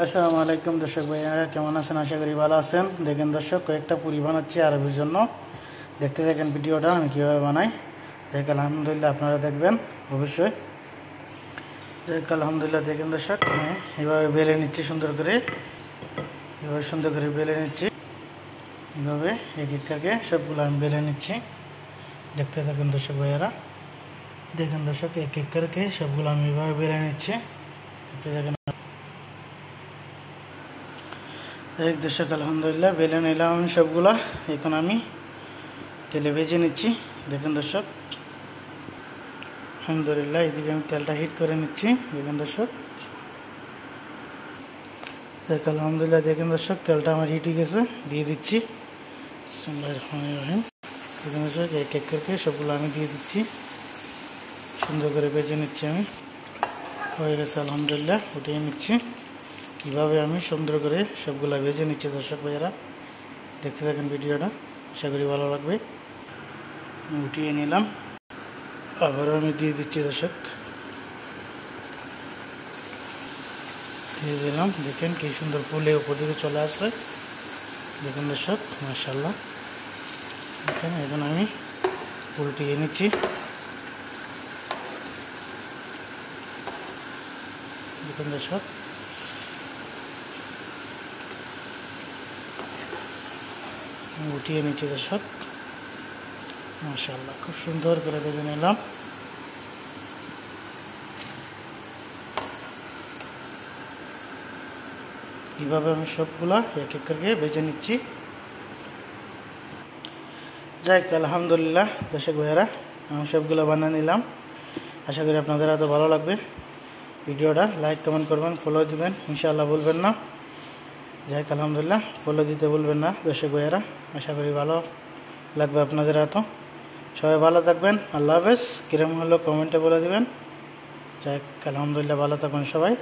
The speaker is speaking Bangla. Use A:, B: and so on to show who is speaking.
A: আসসালামু আলাইকুম দর্শক ভাইয়ারা, কেমন আছেন? আশা করি ভালো আছেন। দেখেন দর্শক, কয়েকটা পুরি বানাচ্ছি আরবির জন্য। দেখতে দেখেন ভিডিওটা আমি কীভাবে বানাই। দেখ আলহামদুলিল্লাহ, আপনারা দেখবেন অবশ্যই। দেখ আলহামদুলিল্লাহ, দেখেন দর্শক, আমি এভাবে বেলে নিচ্ছি সুন্দর করে। এভাবে সুন্দর করে বেলে নিচ্ছি। এভাবে এক এক করে সবগুলো আমি বেলে নিচ্ছি। দেখতে থাকেন দর্শক ভাইয়ারা। দেখেন দর্শক, এক এক করে সবগুলো আমি এভাবে বেলে নিচ্ছি। দেখতে দেখেন। এক দর্শক আলহামদুলিল্লাহ বেলে নিলাম আমি সবগুলা। এখন আমি তেলে ভেজে নিচ্ছি। দেখেন দর্শক আলহামদুলিল্লাহ, এদিকে আমি তেলটা হিট করে নিচ্ছি। দেখেন দর্শক, দেখ আলহামদুলিল্লাহ, দেখেন দর্শক তেলটা আমার হিট হয়ে গেছে। দিয়ে দিচ্ছি দেখেন দর্শক, এক এক করে সবগুলো আমি দিয়ে দিচ্ছি। সুন্দর করে ভেজে নিচ্ছি আমি। হয়ে গেছে আলহামদুলিল্লাহ, উঠিয়ে নিচ্ছি। কীভাবে আমি সুন্দর করে সবগুলা ভেজে নিচ্ছি দর্শক ভাইয়েরা, দেখতে থাকেন ভিডিওটা, আশা করি ভালো লাগবে। উঠিয়ে নিলাম, আবারও আমি দিয়ে দিচ্ছি দর্শক, দিয়ে দিলাম। দেখেন কি সুন্দর ফুলে উপর দিকে চলে আসছে। দেখেন দর্শক, মাশাআল্লাহ। দেখেন এখন আমি উল্টিয়ে নিচ্ছি। দেখেন দর্শক, উঠিয়ে নিচ্ছি দর্শক, মাশাআল্লাহ, খুব সুন্দর করে ভেজে নিলাম। এইভাবে আমি সবগুলা এক এক করে ভেজে নিচ্ছি। যাক আলহামদুলিল্লাহ দর্শক ভাইয়েরা, আমি সবগুলো বানিয়ে নিলাম। আশা করি আপনাদের এত ভালো লাগবে। ভিডিওটা লাইক কমেন্ট করবেন, ফলো দিবেন ইনশাআল্লাহ, ভুলবেন না। যাক আলহামদুলিল্লাহ, ফলো দিতে ভুলবেন না দর্শক ভাইয়েরা, আশা করি ভালো লাগবে আপনাদের এত। সবাই ভালো থাকবেন, আল্লাহ হাফেজ। কিরম হলো কমেন্টে বলে দিবেন। যাক আলহামদুলিল্লাহ, ভালো থাকবেন সবাই।